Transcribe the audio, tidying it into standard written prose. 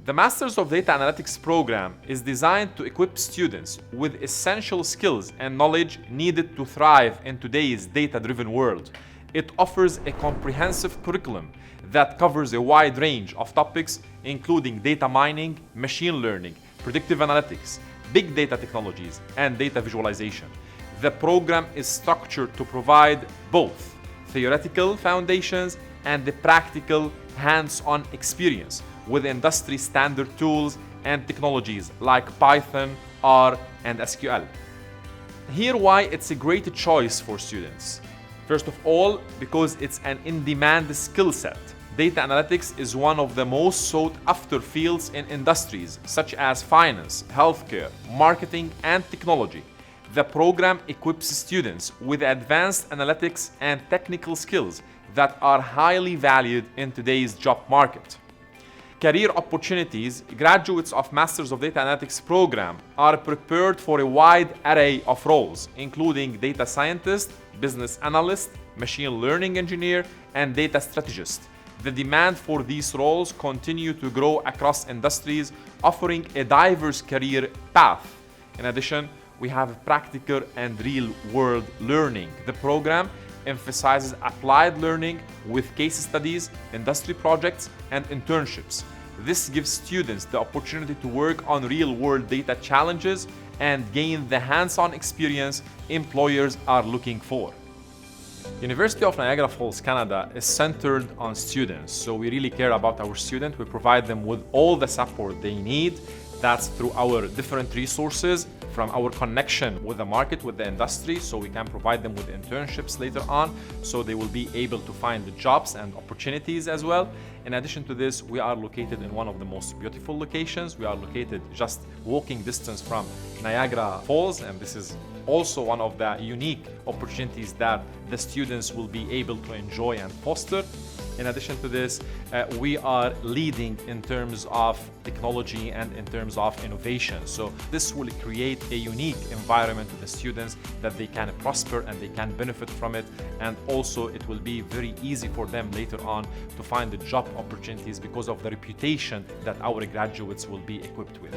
The Masters of Data Analytics program is designed to equip students with essential skills and knowledge needed to thrive in today's data-driven world. It offers a comprehensive curriculum that covers a wide range of topics, including data mining, machine learning, predictive analytics, big data technologies, and data visualization. The program is structured to provide both theoretical foundations and the practical hands-on experience with industry standard tools and technologies like Python, R, and SQL. Here why it's a great choice for students. First of all, because it's an in-demand skill set. Data analytics is one of the most sought-after fields in industries such as finance, healthcare, marketing, and technology. The program equips students with advanced analytics and technical skills that are highly valued in today's job market. Career opportunities. Graduates of Masters of Data Analytics program are prepared for a wide array of roles, including data scientist, business analyst, machine learning engineer, and data strategist. The demand for these roles continue to grow across industries, offering a diverse career path. In addition, we have practical and real-world learning. The program emphasizes applied learning with case studies, industry projects, and internships. This gives students the opportunity to work on real-world data challenges and gain the hands-on experience employers are looking for. University of Niagara Falls, Canada is centered on students, so we really care about our students. We provide them with all the support they need. That's through our different resources, from our connection with the market, with the industry, so we can provide them with internships later on, so they will be able to find the jobs and opportunities as well. In addition to this, we are located in one of the most beautiful locations. We are located just walking distance from Niagara Falls, and this is also one of the unique opportunities that the students will be able to enjoy and foster. In addition to this, we are leading in terms of technology and in terms of innovation. So this will create a unique environment to the students that they can prosper and they can benefit from it. And also it will be very easy for them later on to find the job opportunities because of the reputation that our graduates will be equipped with.